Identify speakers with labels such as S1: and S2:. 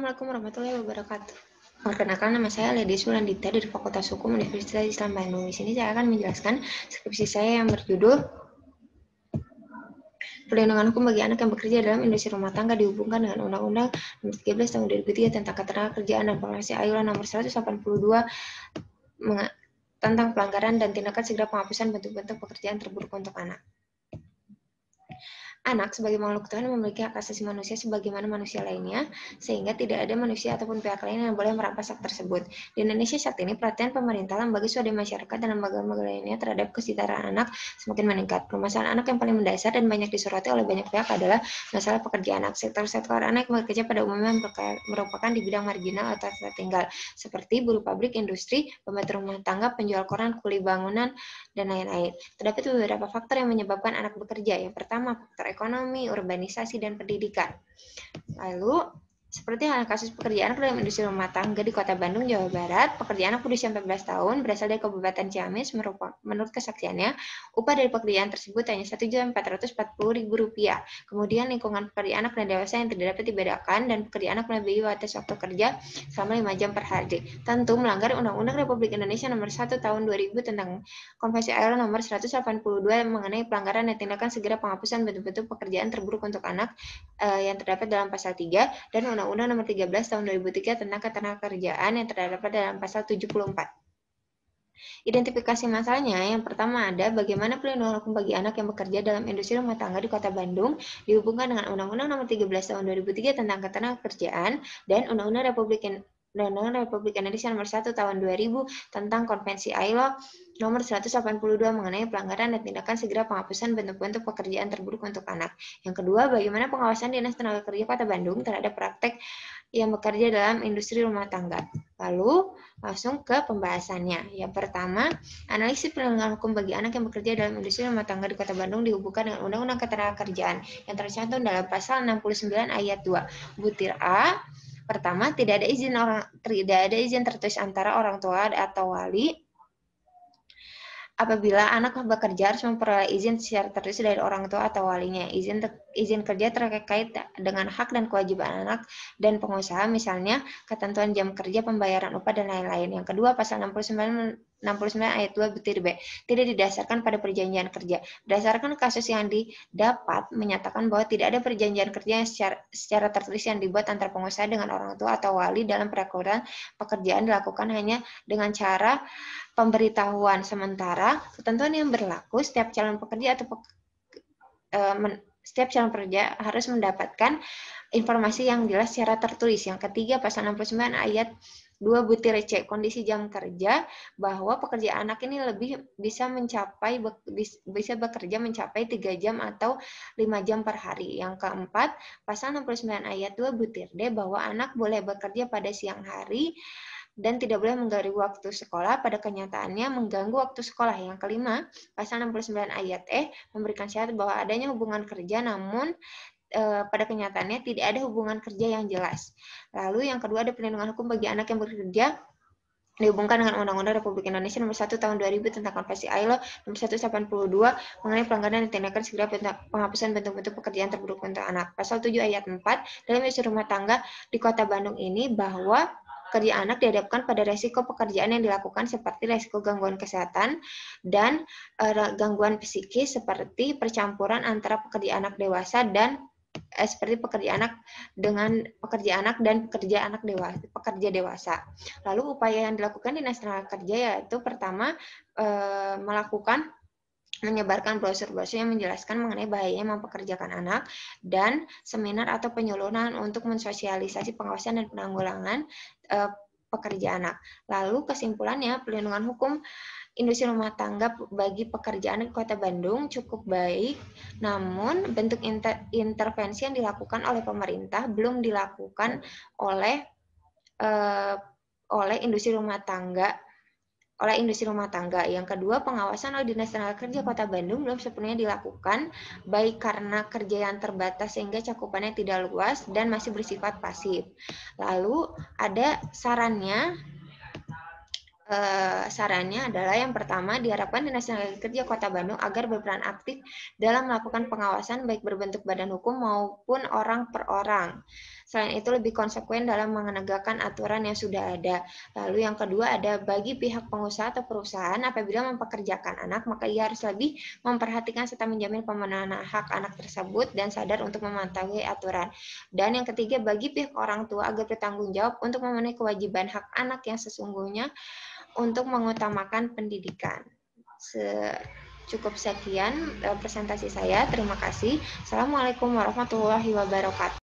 S1: Assalamualaikum warahmatullahi wabarakatuh. Perkenalkan, nama saya Lady Sulandita dari Fakultas Hukum Universitas Islam Bandung. Di sini saya akan menjelaskan skripsi saya yang berjudul Perlindungan Hukum bagi Anak yang Bekerja dalam Industri Rumah Tangga dihubungkan dengan Undang-Undang Nomor 13 Tahun 2003 tentang Ketenagakerjaan dan Penguasaan ILO Nomor 182 tentang pelanggaran dan tindakan segera penghapusan bentuk-bentuk pekerjaan terburuk untuk anak. Anak sebagai makhluk Tuhan memiliki hak asasi manusia sebagaimana manusia lainnya, sehingga tidak ada manusia ataupun pihak lain yang boleh merampas hak tersebut. Di Indonesia saat ini, perhatian pemerintah, lembaga swadaya masyarakat, dan lembaga-lembaga lainnya terhadap kesetaraan anak semakin meningkat. Permasalahan anak yang paling mendasar dan banyak disoroti oleh banyak pihak adalah masalah pekerjaan anak. Sektor-sektor anak yang bekerja pada umumnya merupakan di bidang marginal atau tertinggal, seperti buruh pabrik, industri, pembantu rumah tangga, penjual koran, kuli bangunan, dan lain-lain. Terdapat beberapa faktor yang menyebabkan anak bekerja. Yang pertama, faktor ekonomi, urbanisasi, dan pendidikan. Lalu, seperti halnya kasus pekerjaan anak dalam industri rumah tangga di Kota Bandung, Jawa Barat, pekerja anak berusia 14 tahun berasal dari Kabupaten Ciamis. Menurut kesaksiannya, upah dari pekerjaan tersebut hanya Rp1.440.000. Kemudian lingkungan pekerja anak dan dewasa yang tidak dapat dibedakan, dan pekerja anak melebihi batas waktu kerja selama 5 jam per hari. Tentu melanggar Undang-Undang Republik Indonesia Nomor 1 Tahun 2000 tentang Konvensi ILO Nomor 182 mengenai pelanggaran dan tindakan segera penghapusan bentuk-bentuk pekerjaan terburuk untuk anak yang terdapat dalam pasal 3 dan Undang-Undang Nomor 13 Tahun 2003 tentang Ketenagakerjaan yang terdapat dalam pasal 74. Identifikasi masalahnya, yang pertama ada bagaimana perlindungan hukum bagi anak yang bekerja dalam industri rumah tangga di Kota Bandung dihubungkan dengan Undang-Undang Nomor 13 Tahun 2003 tentang Ketenagakerjaan dan Undang-Undang Republik Indonesia Nomor 1 Tahun 2000 tentang Konvensi ILO Nomor 182 mengenai pelanggaran dan tindakan segera penghapusan bentuk-bentuk pekerjaan terburuk untuk anak. Yang kedua, bagaimana pengawasan Dinas Tenaga Kerja Kota Bandung terhadap praktek yang bekerja dalam industri rumah tangga. Lalu, langsung ke pembahasannya. Yang pertama, analisis perlindungan hukum bagi anak yang bekerja dalam industri rumah tangga di Kota Bandung dihubungkan dengan Undang-Undang Ketenagakerjaan yang tercantum dalam pasal 69 ayat 2. Butir A, pertama, tidak ada izin tertulis antara orang tua atau wali apabila anak bekerja harus memperoleh izin secara tertulis dari orang tua atau walinya. Izin kerja terkait dengan hak dan kewajiban anak dan pengusaha, misalnya ketentuan jam kerja, pembayaran upah, dan lain-lain. Yang kedua, pasal 69 ayat 2 butir B, tidak didasarkan pada perjanjian kerja. Berdasarkan kasus yang didapat menyatakan bahwa tidak ada perjanjian kerja yang secara tertulis yang dibuat antara pengusaha dengan orang tua atau wali dalam perekrutan pekerjaan dilakukan hanya dengan cara pemberitahuan. Sementara ketentuan yang berlaku setiap calon pekerja setiap calon pekerja harus mendapatkan informasi yang jelas secara tertulis. Yang ketiga, pasal 69 ayat 2 butir C, kondisi jam kerja, bahwa pekerja anak ini bisa bekerja mencapai 3 jam atau 5 jam per hari. Yang keempat, pasal 69 ayat 2 butir D, bahwa anak boleh bekerja pada siang hari dan tidak boleh mengganggu waktu sekolah, pada kenyataannya mengganggu waktu sekolah. Yang kelima, pasal 69 ayat E memberikan syarat bahwa adanya hubungan kerja, namun pada kenyataannya tidak ada hubungan kerja yang jelas. Lalu yang kedua, ada perlindungan hukum bagi anak yang bekerja dihubungkan dengan Undang-Undang Republik Indonesia Nomor 1 Tahun 2000 tentang Konvensi ILO Nomor 182 mengenai pelanggaran dan tindakan segera penghapusan bentuk-bentuk pekerjaan terburuk untuk anak. Pasal 7 ayat 4 dalam industri rumah tangga di Kota Bandung ini, bahwa kerja anak dihadapkan pada resiko pekerjaan yang dilakukan seperti resiko gangguan kesehatan dan gangguan psikis seperti percampuran antara pekerja anak dewasa dan seperti pekerja anak dan pekerja dewasa. Lalu upaya yang dilakukan Dinas Tenaga Kerja yaitu pertama, menyebarkan brosur-brosur yang menjelaskan mengenai bahayanya mempekerjakan anak, dan seminar atau penyuluhan untuk mensosialisasi pengawasan dan penanggulangan pekerja anak. Lalu kesimpulannya, perlindungan hukum industri rumah tangga bagi pekerja anak di Kota Bandung cukup baik, namun bentuk intervensi yang dilakukan oleh pemerintah belum dilakukan oleh industri rumah tangga. Yang kedua, pengawasan oleh Dinas Tenaga Kerja Kota Bandung belum sepenuhnya dilakukan, baik karena kerja yang terbatas sehingga cakupannya tidak luas dan masih bersifat pasif. Lalu ada sarannya Sarannya adalah yang pertama, diharapkan Dinas Tenaga Kerja Kota Bandung agar berperan aktif dalam melakukan pengawasan baik berbentuk badan hukum maupun orang per orang. Selain itu lebih konsekuen dalam menegakkan aturan yang sudah ada. Lalu yang kedua ada bagi pihak pengusaha atau perusahaan apabila mempekerjakan anak, maka ia harus lebih memperhatikan serta menjamin pemenuhan hak anak tersebut dan sadar untuk mematuhi aturan. Dan yang ketiga bagi pihak orang tua agar bertanggung jawab untuk memenuhi kewajiban hak anak yang sesungguhnya untuk mengutamakan pendidikan. Cukup sekian presentasi saya. Terima kasih. Assalamualaikum warahmatullahi wabarakatuh.